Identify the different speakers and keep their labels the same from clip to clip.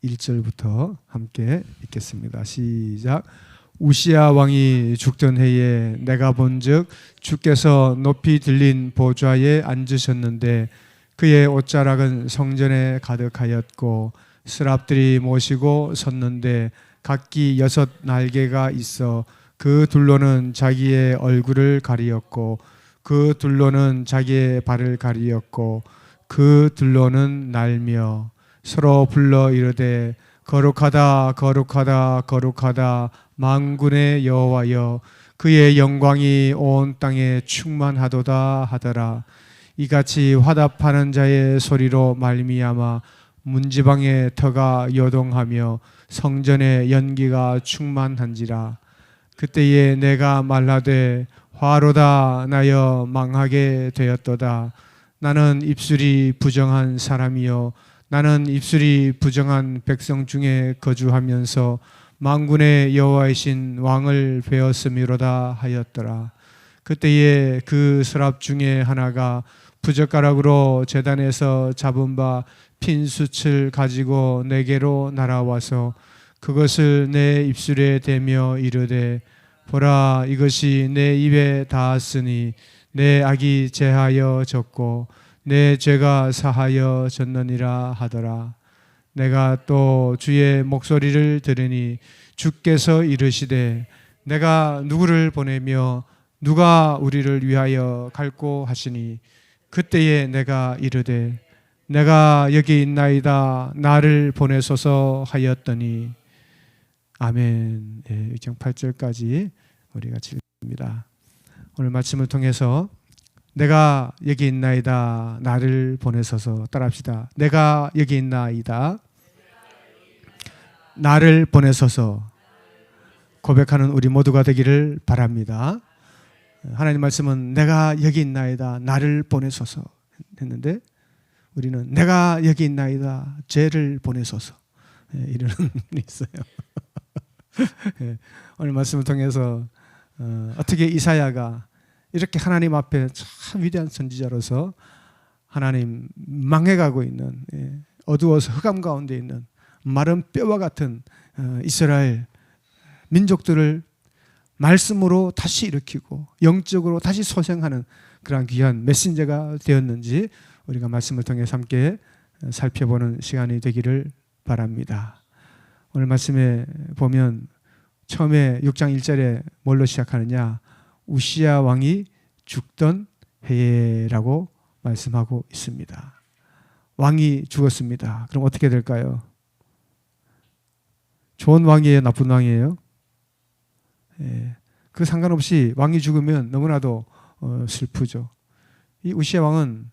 Speaker 1: 1절부터 함께 읽겠습니다. 시작. 우시야 왕이 죽던 해에 내가 본즉 주께서 높이 들린 보좌에 앉으셨는데 그의 옷자락은 성전에 가득하였고 스랍들이 모시고 섰는데 각기 6 날개가 있어 그 둘로는 자기의 얼굴을 가리었고 그 둘로는 자기의 발을 가리었고 그 둘로는 날며 서로 불러 이르되 거룩하다 거룩하다 거룩하다 만군의 여호와여 그의 영광이 온 땅에 충만하도다 하더라. 이같이 화답하는 자의 소리로 말미암아 문지방의 터가 요동하며 성전의 연기가 충만한지라. 그때에 내가 말하되 화로다 나여 망하게 되었도다. 나는 입술이 부정한 사람이요 나는 입술이 부정한 백성 중에 거주하면서 만군의 여호와이신 왕을 배웠음이로다 하였더라. 그때에 그 서랍 중에 하나가 부젓가락으로 제단에서 잡은 바 핀 숯을 가지고 내게로 날아와서 그것을 내 입술에 대며 이르되 보라 이것이 내 입에 닿았으니 내 악이 제하여 졌고 내 죄가 사하여 졌느니라 하더라. 내가 또 주의 목소리를 들으니 주께서 이르시되 내가 누구를 보내며 누가 우리를 위하여 갈꼬 하시니 그때에 내가 이르되 내가 여기 있나이다 나를 보내소서 하였더니 아멘. 6장 8절까지 우리가 읽습니다. 오늘 말씀을 통해서 내가 여기 있나이다 나를 보내소서 따라합시다. 내가 여기 있나이다 나를 보내소서 고백하는 우리 모두가 되기를 바랍니다. 하나님 말씀은 내가 여기 있나이다 나를 보내소서 했는데 우리는 내가 여기 있나이다 죄를 보내소서 이러는 분이 있어요. 오늘 말씀을 통해서 어떻게 이사야가 이렇게 하나님 앞에 참 위대한 선지자로서 하나님 망해가고 있는 어두워서 흑암 가운데 있는 마른 뼈와 같은 이스라엘 민족들을 말씀으로 다시 일으키고 영적으로 다시 소생하는 그러한 귀한 메신저가 되었는지 우리가 말씀을 통해서 함께 살펴보는 시간이 되기를 바랍니다. 오늘 말씀에 보면 처음에 6장 1절에 뭘로 시작하느냐 우시야 왕이 죽던 해라고 말씀하고 있습니다. 왕이 죽었습니다. 그럼 어떻게 될까요? 좋은 왕이에요? 나쁜 왕이에요? 그 상관없이 왕이 죽으면 너무나도 슬프죠. 이 우시야 왕은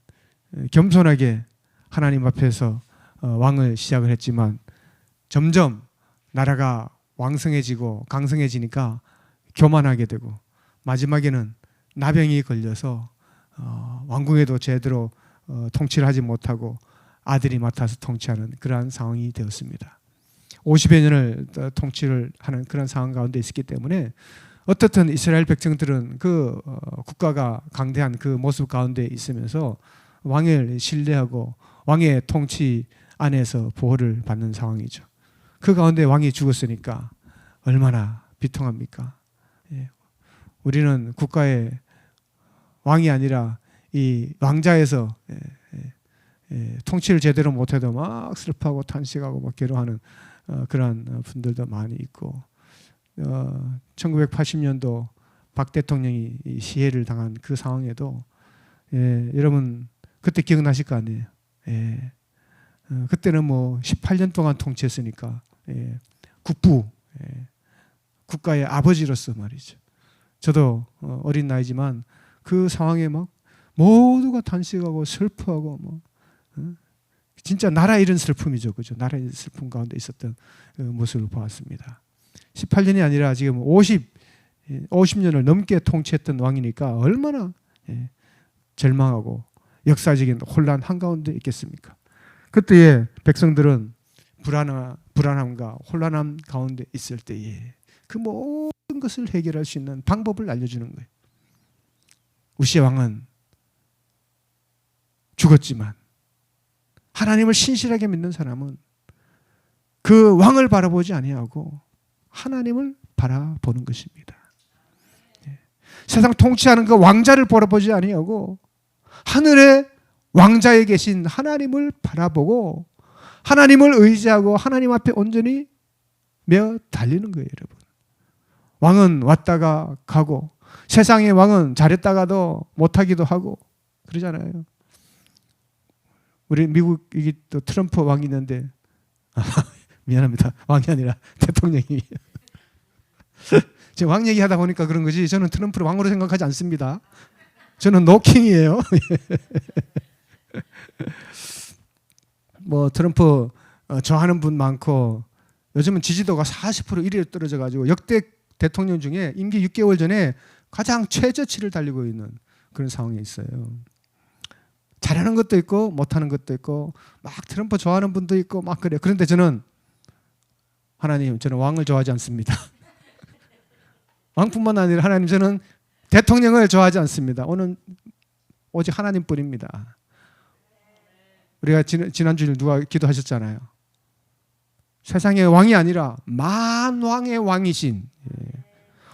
Speaker 1: 겸손하게 하나님 앞에서 왕을 시작을 했지만 점점 나라가 왕성해지고 강성해지니까 교만하게 되고 마지막에는 나병이 걸려서 왕궁에도 제대로 통치를 하지 못하고 아들이 맡아서 통치하는 그러한 상황이 되었습니다. 50여 년을 통치를 하는 그런 상황 가운데 있었기 때문에 어떻든 이스라엘 백성들은 그 국가가 강대한 그 모습 가운데 있으면서 왕을 신뢰하고 왕의 통치 안에서 보호를 받는 상황이죠. 그 가운데 왕이 죽었으니까 얼마나 비통합니까? 우리는 국가의 왕이 아니라 이 왕자에서 통치를 제대로 못해도 막 슬퍼하고 탄식하고 막 괴로워하는 그러한 분들도 많이 있고 1980년도 박 대통령이 시해를 당한 그 상황에도 여러분 그때 기억나실 거 아니에요? 그때는 뭐 18년 동안 통치했으니까 국부 국가의 아버지로서 말이죠. 저도 어린 나이지만 그 상황에 막 모두가 탄식하고 슬퍼하고 뭐 진짜 나라 잃은 슬픔이죠, 그죠? 나라 잃은 슬픔 가운데 있었던 그 모습을 보았습니다. 18년이 아니라 지금 50년을 넘게 통치했던 왕이니까 얼마나 절망하고 역사적인 혼란 한가운데 있겠습니까? 그때에 백성들은 불안함과 혼란함 가운데 있을 때에 그 모든 것을 해결할 수 있는 방법을 알려주는 거예요. 우시야 왕은 죽었지만 하나님을 신실하게 믿는 사람은 그 왕을 바라보지 아니하고 하나님을 바라보는 것입니다. 세상 통치하는 그 왕자를 바라보지 아니하고 하늘의 왕자에 계신 하나님을 바라보고 하나님을 의지하고 하나님 앞에 온전히 매어 달리는 거예요, 여러분. 왕은 왔다가 가고 세상의 왕은 잘했다가도 못하기도 하고 그러잖아요. 우리 미국이 또 트럼프 왕이 있는데 미안합니다. 왕이 아니라 대통령이 제가 왕 얘기하다 보니까 그런 거지 저는 트럼프를 왕으로 생각하지 않습니다. 저는 노킹이에요. 뭐 트럼프 좋아하는 분 많고 요즘은 지지도가 40% 1위로 떨어져가지고 역대 대통령 중에 임기 6개월 전에 가장 최저치를 달리고 있는 그런 상황에 있어요. 잘하는 것도 있고 못하는 것도 있고 막 트럼프 좋아하는 분도 있고 막 그래요. 그런데 저는 저는 왕을 좋아하지 않습니다. 왕뿐만 아니라 하나님, 저는 대통령을 좋아하지 않습니다. 오직 하나님뿐입니다. 우리가 지난주에 누가 기도하셨잖아요. 세상의 왕이 아니라 만왕의 왕이신,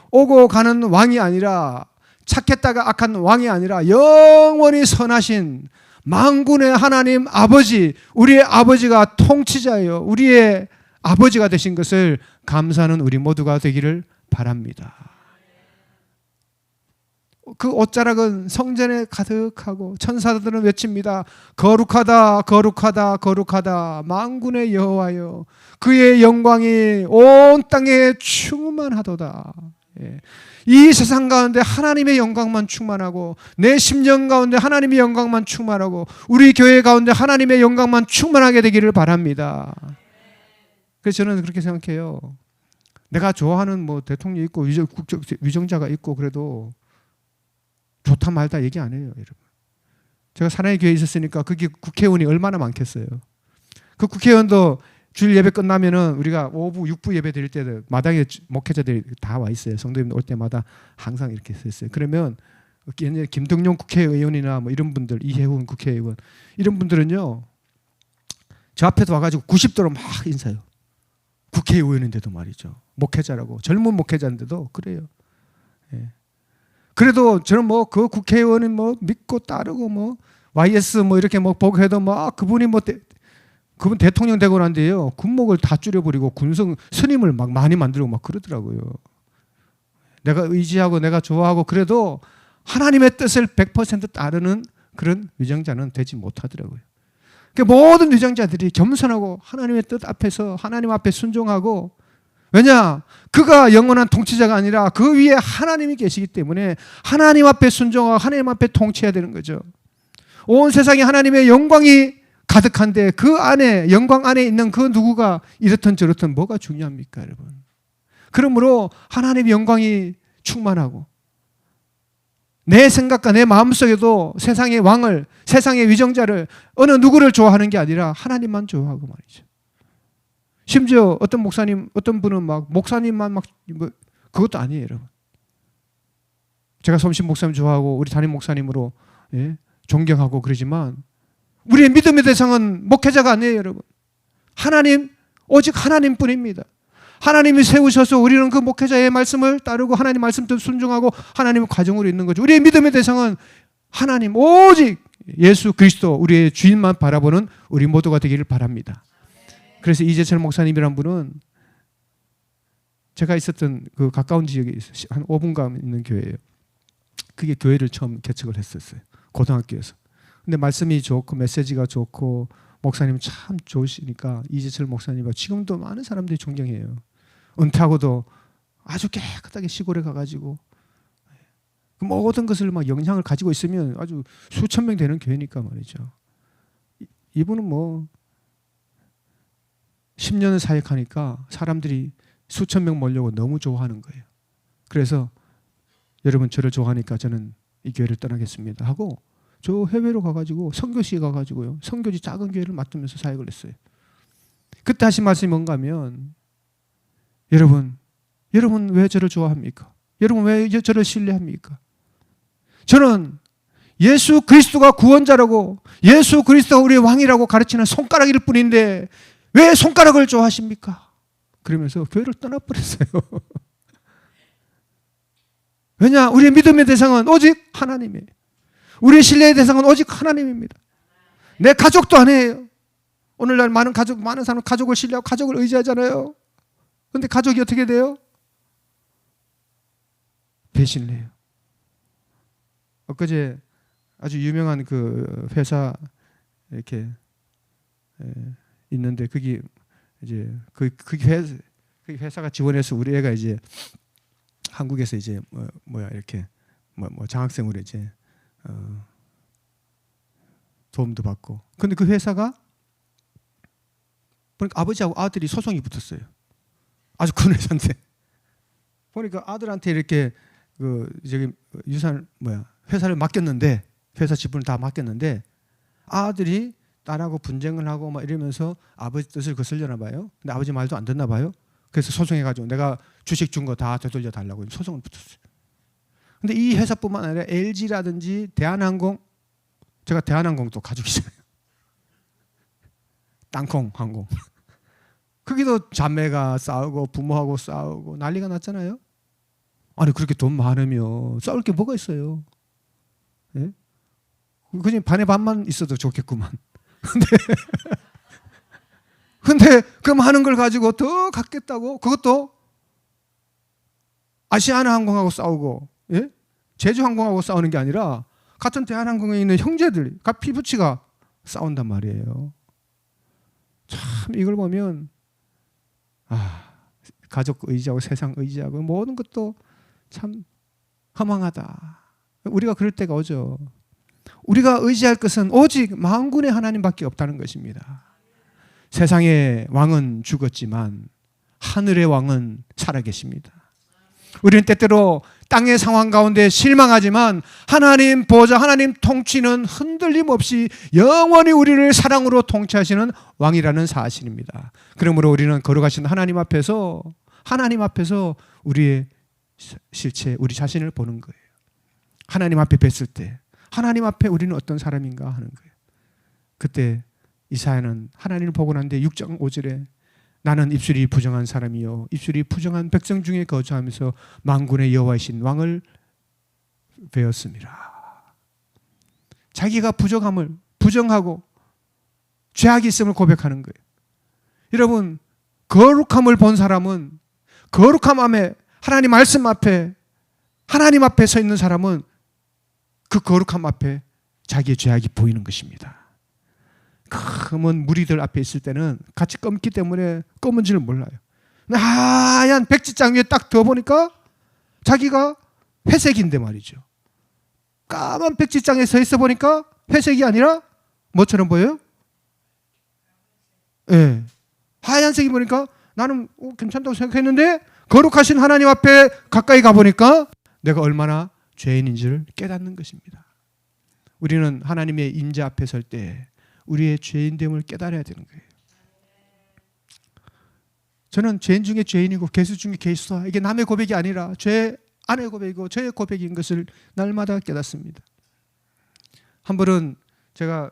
Speaker 1: 오고 가는 왕이 아니라 착했다가 악한 왕이 아니라 영원히 선하신 만군의 하나님 아버지, 우리의 아버지가 통치자예요. 우리의 아버지가 되신 것을 감사하는 우리 모두가 되기를 바랍니다. 그 옷자락은 성전에 가득하고 천사들은 외칩니다. 거룩하다 거룩하다 거룩하다 만군의 여호와여, 그의 영광이 온 땅에 충만하도다. 이 세상 가운데 하나님의 영광만 충만하고 내 심령 가운데 하나님의 영광만 충만하고 우리 교회 가운데 하나님의 영광만 충만하게 되기를 바랍니다. 그래서 저는 그렇게 생각해요. 내가 좋아하는 뭐 대통령이 있고 위정자가 있고 그래도 좋다 말다 얘기 안 해요, 여러분. 제가 사나이 교회에 있었으니까 거기 국회의원이 얼마나 많겠어요. 그 국회의원도 주일 예배 끝나면은 우리가 5부, 6부 예배 드릴 때 마당에 목회자들이 다 와 있어요. 성도님들 올 때마다 항상 이렇게 서 있어요. 그러면 김동룡 국회의원이나 뭐 이런 분들, 이혜훈 국회의원 이런 분들은요, 저 앞에도 와가지고 90도로 막 인사해요. 국회의원인데도 말이죠. 목회자라고, 젊은 목회자인데도 그래요. 예. 그래도 저는 뭐 그 국회의원은 뭐 믿고 따르고 뭐 YS 뭐 이렇게 뭐 보고 해도 뭐 그분이 뭐 그분 대통령 되고 난 뒤에요, 군목을 다 줄여버리고 군성 스님을 막 많이 만들고 막 그러더라고요. 내가 의지하고 내가 좋아하고 그래도 하나님의 뜻을 100% 따르는 그런 위정자는 되지 못하더라고요. 그러니까 모든 위정자들이 겸손하고 하나님의 뜻 앞에서 하나님 앞에 순종하고, 왜냐? 그가 영원한 통치자가 아니라 그 위에 하나님이 계시기 때문에 하나님 앞에 순종하고 하나님 앞에 통치해야 되는 거죠. 온 세상에 하나님의 영광이 가득한데 그 안에, 영광 안에 있는 그 누구가 이렇든 저렇든 뭐가 중요합니까, 여러분? 그러므로 하나님의 영광이 충만하고 내 생각과 내 마음속에도 세상의 왕을, 세상의 위정자를, 어느 누구를 좋아하는 게 아니라 하나님만 좋아하고 말이죠. 심지어 어떤 목사님, 어떤 분은 막 목사님만 막 그것도 아니에요, 여러분. 제가 섬신 목사님 좋아하고 우리 담임 목사님으로 존경하고 그러지만 우리의 믿음의 대상은 목회자가 아니에요, 여러분. 하나님, 오직 하나님뿐입니다. 하나님이 세우셔서 우리는 그 목회자의 말씀을 따르고 하나님 말씀도 순종하고 하나님의 과정으로 있는 거죠. 우리의 믿음의 대상은 하나님, 오직 예수 그리스도, 우리의 주인만 바라보는 우리 모두가 되기를 바랍니다. 그래서 이재철 목사님이란 분은 제가 있었던 그 가까운 지역에 한 5분간 있는 교회예요. 그게 교회를 처음 개척을 했었어요. 고등학교에서. 근데 말씀이 좋고 메시지가 좋고 목사님 참 좋으시니까 이재철 목사님과 지금도 많은 사람들이 존경해요. 은퇴하고도 아주 깨끗하게 시골에 가가지고 모든 것을 막 영향을 가지고 있으면 아주 수천 명 되는 교회니까 말이죠. 이분은 뭐 10년을 사역하니까 사람들이 수천 명 몰려고 너무 좋아하는 거예요. 그래서 여러분 저를 좋아하니까 저는 이 교회를 떠나겠습니다 하고 저 해외로 가가지고 선교시 가가지고요, 선교지 작은 교회를 맡으면서 사역을 했어요. 그때 하신 말씀이 뭔가 하면, 여러분 왜 저를 좋아합니까? 여러분 왜 저를 신뢰합니까? 저는 예수 그리스도가 구원자라고, 예수 그리스도가 우리의 왕이라고 가르치는 손가락일 뿐인데 왜 손가락을 좋아하십니까? 그러면서 교회를 떠나버렸어요. 왜냐? 우리의 믿음의 대상은 오직 하나님이에요. 우리의 신뢰의 대상은 오직 하나님입니다. 내 가족도 아니에요. 오늘날 많은 사람은 가족을 신뢰하고 가족을 의지하잖아요. 그런데 가족이 어떻게 돼요? 배신을 해요. 엊그제 아주 유명한 그 회사 이렇게 있는데 거기 이제 그 회사가 지원해서 우리 애가 이제 한국에서 이제 이렇게 장학생으로 이제 도움도 받고. 근데 그 회사가 보니까 아버지하고 아들이 소송이 붙었어요. 아주 큰 회사인데 보니까 아들한테 이렇게 그 저기 유산 회사를 맡겼는데 회사 지분을 다 맡겼는데 아들이 딸하고 분쟁을 하고 막 이러면서 아버지 뜻을 거슬려나 봐요. 근데 아버지 말도 안 듣나 봐요. 그래서 소송해가지고 내가 주식 준 거 다 되돌려 달라고 소송을 붙었어요. 근데 이 회사뿐만 아니라 LG라든지 대한항공, 제가 대한항공도 가족이잖아요. 땅콩항공. 거기도 자매가 싸우고 부모하고 싸우고 난리가 났잖아요. 아니 그렇게 돈 많으면 싸울 게 뭐가 있어요? 예? 그냥 반의 반만 있어도 좋겠구만. 근데 그 많은 걸 가지고 더 갖겠다고? 그것도 아시아나항공하고 싸우고, 예? 제주항공하고 싸우는 게 아니라 같은 대한항공에 있는 형제들, 피부치가 싸운단 말이에요. 참 이걸 보면 가족 의지하고 세상 의지하고 모든 것도 참 허망하다. 우리가 그럴 때가 오죠. 우리가 의지할 것은 오직 만군의 하나님밖에 없다는 것입니다. 세상의 왕은 죽었지만 하늘의 왕은 살아계십니다. 우리는 때때로 땅의 상황 가운데 실망하지만 하나님 보좌, 하나님 통치는 흔들림 없이 영원히 우리를 사랑으로 통치하시는 왕이라는 사실입니다. 그러므로 우리는 거룩하신 하나님 앞에서 우리의 실체, 우리 자신을 보는 거예요. 하나님 앞에 뵀을 때 하나님 앞에 우리는 어떤 사람인가 하는 거예요. 그때 이사야는 하나님을 보고 난 뒤에 6장 5절에 나는 입술이 부정한 사람이요 입술이 부정한 백성 중에 거주하면서 만군의 여호와이신 왕을 배웠습니다. 자기가 부정하고 죄악이 있음을 고백하는 거예요. 여러분, 거룩함을 본 사람은, 거룩함 앞에, 하나님 말씀 앞에, 하나님 앞에 서 있는 사람은 그 거룩함 앞에 자기의 죄악이 보이는 것입니다. 검은 무리들 앞에 있을 때는 같이 검기 때문에 검은 줄 몰라요. 하얀 백지장 위에 딱 둬보니까 자기가 회색인데 말이죠. 까만 백지장에 서 있어 보니까 회색이 아니라 뭐처럼 보여요? 예. 하얀색이 보니까 나는 괜찮다고 생각했는데 거룩하신 하나님 앞에 가까이 가보니까 내가 얼마나 죄인인지를 깨닫는 것입니다. 우리는 하나님의 임재 앞에 설 때 우리의 죄인됨을 깨달아야 되는 거예요. 저는 죄인 중에 죄인이고 괴수 중에 괴수다. 이게 남의 고백이 아니라 죄 안의 고백이고 저의 고백인 것을 날마다 깨닫습니다. 한 번은 제가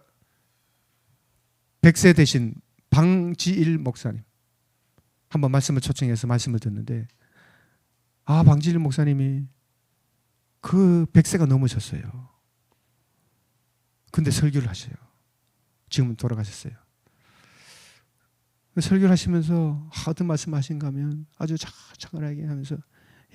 Speaker 1: 100세 되신 방지일 목사님 한번 말씀을 초청해서 말씀을 듣는데 방지일 목사님이 그 100세가 넘으셨어요. 근데 설교를 하셔요. 지금은 돌아가셨어요. 설교를 하시면서 어떤 말씀하신가 하면 아주 차분하게 하면서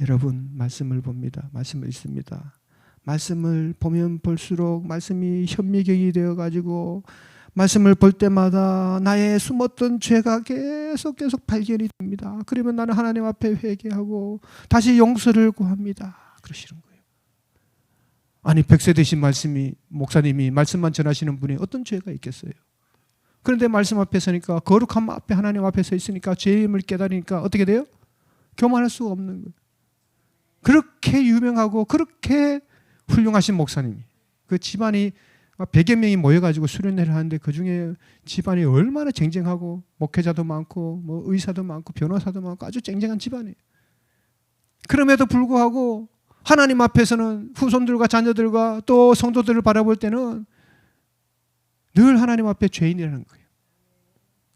Speaker 1: 여러분 말씀을 봅니다. 말씀을 읽습니다. 말씀을 보면 볼수록 말씀이 현미경이 되어가지고 말씀을 볼 때마다 나의 숨었던 죄가 계속 발견이 됩니다. 그러면 나는 하나님 앞에 회개하고 다시 용서를 구합니다. 그러시는 거예요. 아니 100세 되신 목사님이 말씀만 전하시는 분이 어떤 죄가 있겠어요? 그런데 말씀 앞에 서니까 거룩함 앞에 하나님 앞에 서 있으니까 죄임을 깨달으니까 어떻게 돼요? 교만할 수가 없는 거예요. 그렇게 유명하고 그렇게 훌륭하신 목사님이 그 집안이 100여 명이 모여가지고 수련회를 하는데 그 중에 집안이 얼마나 쟁쟁하고 목회자도 많고 뭐 의사도 많고 변호사도 많고 아주 쟁쟁한 집안이에요. 그럼에도 불구하고 하나님 앞에서는 후손들과 자녀들과 또 성도들을 바라볼 때는 늘 하나님 앞에 죄인이라는 거예요.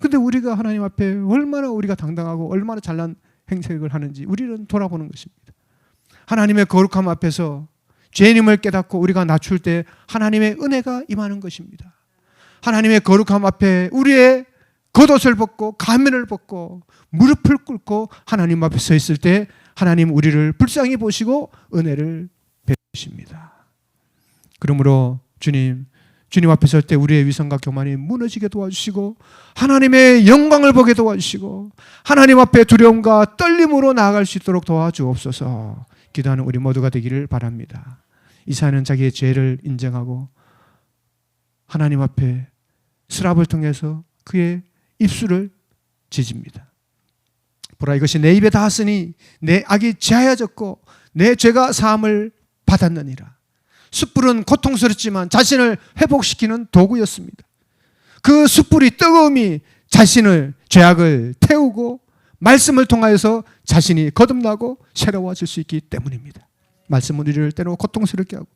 Speaker 1: 근데 우리가 하나님 앞에 얼마나 우리가 당당하고 얼마나 잘난 행색을 하는지 우리는 돌아보는 것입니다. 하나님의 거룩함 앞에서 죄인임을 깨닫고 우리가 낮출 때 하나님의 은혜가 임하는 것입니다. 하나님의 거룩함 앞에 우리의 겉옷을 벗고 가면을 벗고 무릎을 꿇고 하나님 앞에 서 있을 때 하나님 우리를 불쌍히 보시고 은혜를 베푸십니다. 그러므로 주님 앞에 설 때 우리의 위선과 교만이 무너지게 도와주시고 하나님의 영광을 보게 도와주시고 하나님 앞에 두려움과 떨림으로 나아갈 수 있도록 도와주옵소서. 기도하는 우리 모두가 되기를 바랍니다. 이사야는 자기의 죄를 인정하고 하나님 앞에 스랍을 통해서 그의 입술을 지집니다. 보라, 이것이 내 입에 닿았으니 내 악이 제하여졌고 내 죄가 사함을 받았느니라. 숯불은 고통스럽지만 자신을 회복시키는 도구였습니다. 그 숯불이 뜨거움이 자신을 죄악을 태우고 말씀을 통하여서 자신이 거듭나고 새로워질 수 있기 때문입니다. 말씀은 우리를 때로 고통스럽게 하고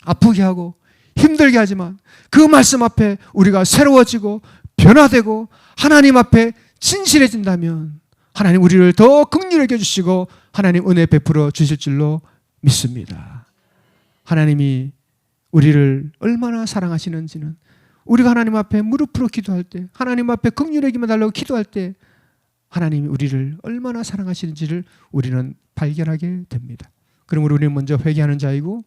Speaker 1: 아프게 하고 힘들게 하지만 그 말씀 앞에 우리가 새로워지고 변화되고 하나님 앞에 진실해진다면 하나님 우리를 더 긍휼하게 해주시고 하나님 은혜 베풀어 주실 줄로 믿습니다. 하나님이 우리를 얼마나 사랑하시는지는 우리가 하나님 앞에 무릎으로 기도할 때 하나님 앞에 긍휼하기만 달라고 기도할 때 하나님이 우리를 얼마나 사랑하시는지를 우리는 발견하게 됩니다. 그러므로 우리는 먼저 회개하는 자이고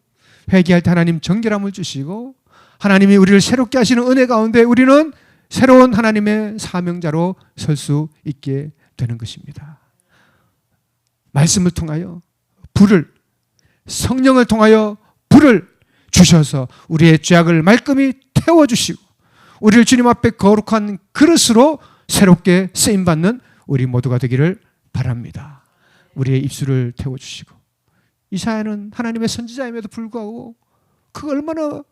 Speaker 1: 회개할 때 하나님 정결함을 주시고 하나님이 우리를 새롭게 하시는 은혜 가운데 우리는 새로운 하나님의 사명자로 설 수 있게 되는 것입니다. 말씀을 통하여 불을, 성령을 통하여 불을 주셔서 우리의 죄악을 말끔히 태워주시고 우리를 주님 앞에 거룩한 그릇으로 새롭게 쓰임받는 우리 모두가 되기를 바랍니다. 우리의 입술을 태워주시고 이사야는 하나님의 선지자임에도 불구하고 그 얼마나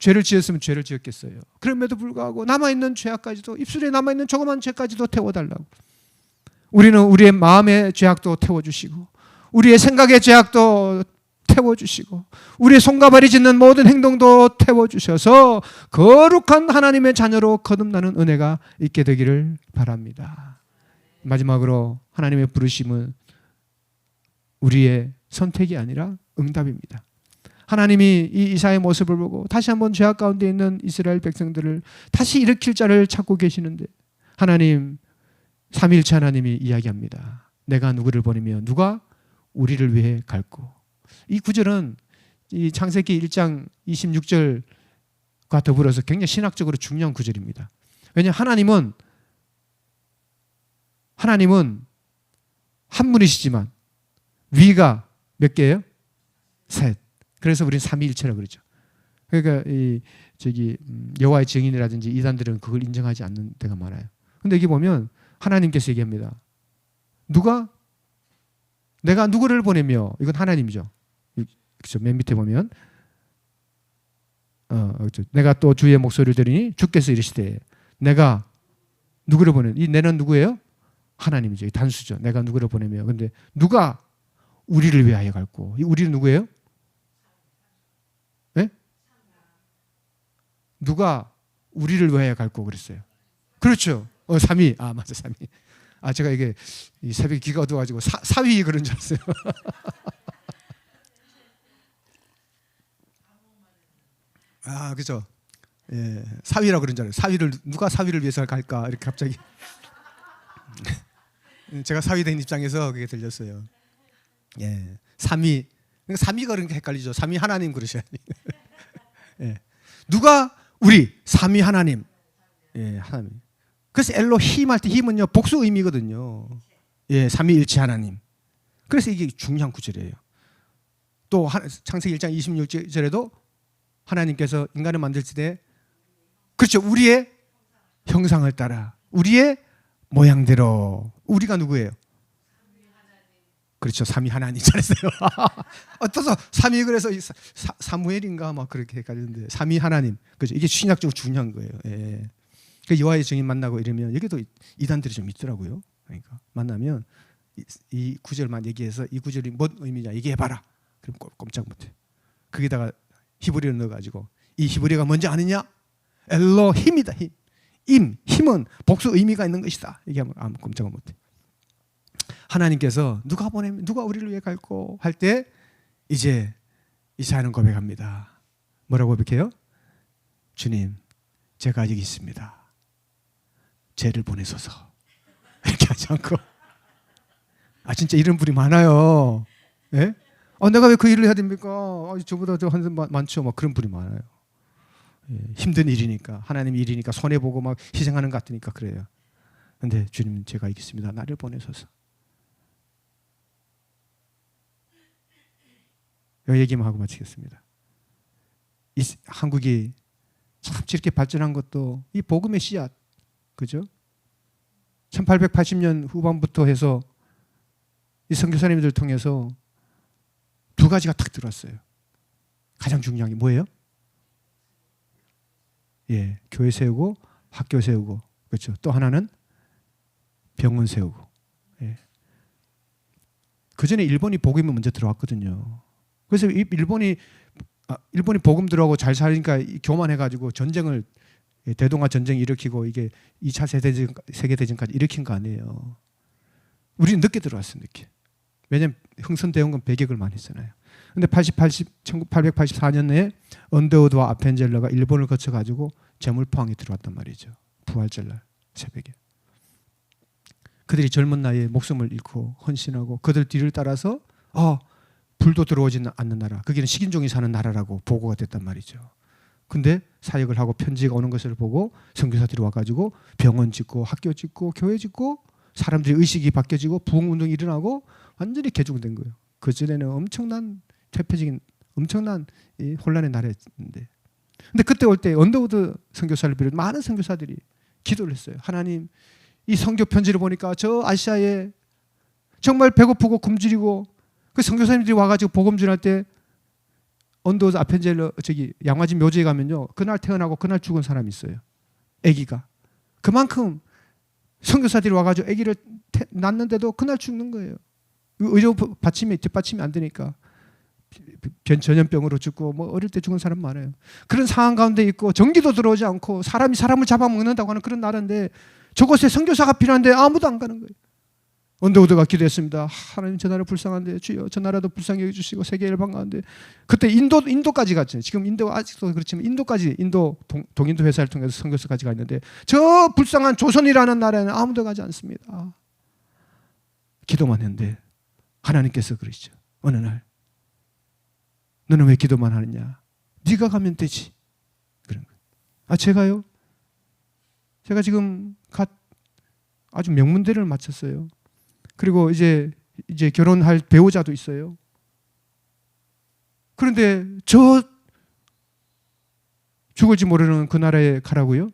Speaker 1: 죄를 지었으면 죄를 지었겠어요. 그럼에도 불구하고 남아있는 죄악까지도 입술에 남아있는 조그만 죄까지도 태워달라고. 우리는 우리의 마음의 죄악도 태워주시고 우리의 생각의 죄악도 태워주시고 우리의 손과 발이 짓는 모든 행동도 태워주셔서 거룩한 하나님의 자녀로 거듭나는 은혜가 있게 되기를 바랍니다. 마지막으로 하나님의 부르심은 우리의 선택이 아니라 응답입니다. 하나님이 이 이사야의 모습을 보고 다시 한번 죄악 가운데 있는 이스라엘 백성들을 다시 일으킬 자를 찾고 계시는데 하나님 삼위일체 하나님이 이야기합니다. 내가 누구를 보내며 누가 우리를 위해 갈고. 이 구절은 이 창세기 1장 26절과 더불어서 굉장히 신학적으로 중요한 구절입니다. 왜냐하면 하나님은 한 분이시지만 위가 몇 개예요? 셋. 그래서 우리는 삼위일체라고 그러죠. 그러니까 여호와의 증인이라든지 이단들은 그걸 인정하지 않는 데가 많아요. 근데 여기 보면 하나님께서 얘기합니다. 내가 누구를 보내며, 이건 하나님이죠. 그렇죠. 맨 밑에 보면 내가 또 주의 목소리를 들으니 주께서 이르시되 내가 누구를 보내. 이 내는 누구예요? 하나님이죠. 단수죠. 내가 누구를 보내며. 근데 누가 우리를 위하여 갈고. 이 우리는 누구예요? 네? 누가 우리를 위하여 갈고 그랬어요. 그렇죠. 삼위. 맞아, 삼위. 제가 이게 이 새벽에 귀가 어두워가지고 사위 그런 줄 알았어요. 그죠. 예, 사위라고 그런 줄 알아요. 누가 사위를 위해서 갈까 이렇게 갑자기. 제가 사위 된 입장에서 그게 들렸어요. 예, 삼위. 삼위가 그런 게 헷갈리죠. 삼위 하나님 그러셔야지. 예, 누가 우리 삼위 하나님. 예, 하나님. 그래서 엘로힘 할 때 힘은요 복수 의미거든요. 예, 삼위일체 하나님. 그래서 이게 중요한 구절이에요. 또 창세기 1장 26절에도 하나님께서 인간을 만들 때 그렇죠. 우리의 형상을 따라 우리의 모양대로. 우리가 누구예요? 그렇죠. 삼위 하나님. 잘했어요. 어떠서 삼위 그래서 사무엘인가 막 그렇게 헷갈리는데 삼위 하나님. 그렇죠. 이게 신약적으로 중요한 거예요. 예. 그 여호와의 증인 만나고 이러면 여기도 이단들이 좀 있더라고요. 그러니까 만나면 이 구절만 얘기해서 이 구절이 뭔 의미냐 얘기해봐라. 그럼 꼼짝 못해. 거기다가 히브리어 넣어가지고 이 히브리어가 뭔지 아느냐? 엘로힘이다. 힘. 힘은 복수 의미가 있는 것이다. 얘기하면 아무 꼼짝을 못해. 하나님께서 누가 우리를 위해 갈고 할 때 이제 이사야는 고백합니다. 뭐라고 고백해요? 주님, 제가 여기 있습니다. 죄를 보내소서. 이렇게 하지 않고, 진짜 이런 분이 많아요. 예? 내가 왜 그 일을 해야 됩니까? 저보다 더 한 많죠. 막 그런 분이 많아요. 예, 힘든 일이니까, 하나님 일이니까 손해 보고 막 희생하는 것 같으니까 그래요. 근데 주님, 제가 있겠습니다. 나를 보내소서. 이 얘기만 하고 마치겠습니다. 한국이 참 이렇게 발전한 것도 이 복음의 씨앗, 그죠? 1880년 후반부터 해서 이 선교사님들 통해서 두 가지가 탁 들어왔어요. 가장 중요한 게 뭐예요? 예, 교회 세우고 학교 세우고, 그렇죠. 또 하나는 병원 세우고. 예. 그 전에 일본이 복음이 먼저 들어왔거든요. 그래서 일본이 복음 들어오고 잘 살니까 교만해가지고 전쟁을, 대동아 전쟁 일으키고 이게 2차 세계대전까지 일으킨 거 아니에요. 우리는 늦게 들어왔어요, 늦게. 왜냐면 흥선대원군 배격을 많이 했잖아요. 근데 1884년에 언더우드와 아펜젤러가 일본을 거쳐가지고 제물포항에 들어왔단 말이죠. 부활절날 새벽에. 그들이 젊은 나이에 목숨을 잃고 헌신하고 그들 뒤를 따라서 불도 들어오지 않는 나라, 거기는 식인종이 사는 나라라고 보고가 됐단 말이죠. 근데 사역을 하고 편지가 오는 것을 보고 선교사들이 와가지고 병원 짓고 학교 짓고 교회 짓고 사람들이 의식이 바뀌어지고 부흥운동이 일어나고 완전히 개종된 거예요. 그전에는 엄청난 이 혼란의 나라였는데, 근데 그때 올 때 언더우드 선교사를 비롯 많은 선교사들이 기도를 했어요. 하나님, 이 선교 편지를 보니까 저 아시아에 정말 배고프고 굶주리고 그 선교사님들이 와가지고 복음 전할 때 언더우드 아펜젤러 양화진 묘지에 가면요, 그날 태어나고 그날 죽은 사람이 있어요. 아기가. 그만큼 선교사들이 와가지고 아기를 낳는데도 그날 죽는 거예요. 의료 뒷받침이 안 되니까 전염병으로 죽고 뭐 어릴 때 죽은 사람 많아요. 그런 상황 가운데 있고 전기도 들어오지 않고 사람이 사람을 잡아먹는다고 하는 그런 나라인데 저곳에 선교사가 필요한데 아무도 안 가는 거예요. 언더우드가 기도했습니다. 하나님, 저 나라 불쌍한데 주여 저 나라도 불쌍히 여겨주시고 세계 열방 가운데, 그때 인도까지 갔죠. 지금 인도가 아직도 그렇지만 인도까지, 동인도 회사를 통해서 선교사까지 가 있는데 저 불쌍한 조선이라는 나라에는 아무도 가지 않습니다. 기도만 했는데 하나님께서 그러시죠. 어느 날, 너는 왜 기도만 하느냐? 네가 가면 되지. 그런 거예요. 제가요? 제가 지금 아주 명문대를 마쳤어요. 그리고 이제 결혼할 배우자도 있어요. 그런데 저 죽을지 모르는 그 나라에 가라고요?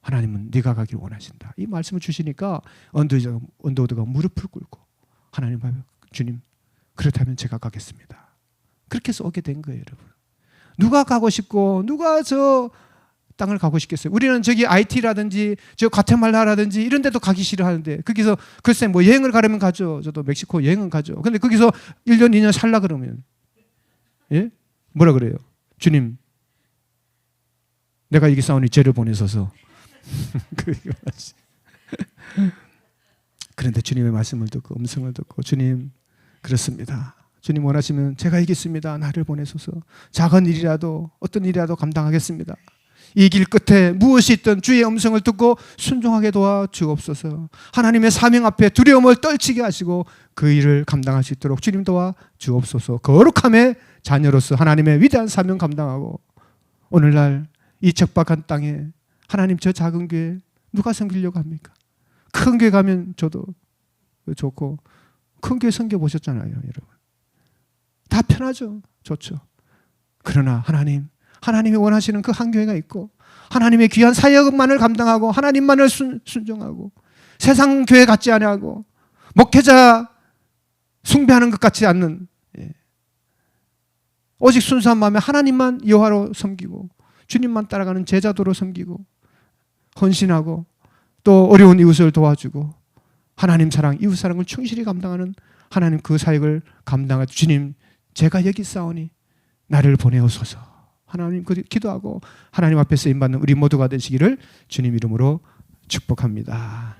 Speaker 1: 하나님은 네가 가길 원하신다. 이 말씀을 주시니까 언더우드가 무릎을 꿇고 하나님, 주님, 그렇다면 제가 가겠습니다. 그렇게 해서 오게 된 거예요, 여러분. 누가 가고 싶고 누가 저 땅을 가고 싶겠어요? 우리는 저기 IT라든지 저 과테말라라든지 이런 데도 가기 싫어하는데 거기서 글쎄 뭐 여행을 가려면 가죠. 저도 멕시코 여행은 가죠. 근데 거기서 1년 2년 살라 그러면, 예? 뭐라 그래요? 주님, 내가 여기 싸우니 죄를 보내소서. 그런데 주님의 말씀을 듣고 음성을 듣고, 주님, 그렇습니다. 주님 원하시면 제가 이겠습니다. 나를 보내소서. 작은 일이라도 어떤 일이라도 감당하겠습니다. 이 길 끝에 무엇이 있든 주의 음성을 듣고 순종하게 도와 주옵소서. 하나님의 사명 앞에 두려움을 떨치게 하시고 그 일을 감당할 수 있도록 주님 도와 주옵소서. 거룩함의 자녀로서 하나님의 위대한 사명 감당하고, 오늘날 이 척박한 땅에 하나님, 저 작은 교회 누가 섬기려고 합니까? 큰 교회 가면 저도 좋고, 큰 교회 섬겨 보셨잖아요, 여러분. 다 편하죠. 좋죠. 그러나 하나님이 원하시는 그 한 교회가 있고 하나님의 귀한 사역만을 감당하고 하나님만을 순종하고 세상 교회 같지 않고 목회자 숭배하는 것 같지 않는, 오직 순수한 마음에 하나님만 여호와로 섬기고 주님만 따라가는 제자도로 섬기고 헌신하고 또 어려운 이웃을 도와주고 하나님 사랑, 이웃 사랑을 충실히 감당하는 하나님, 그 사역을 감당할 주님, 제가 여기 싸우니 나를 보내옵소서 하나님 기도하고 하나님 앞에 쓰임 받는 우리 모두가 되시기를 주님 이름으로 축복합니다.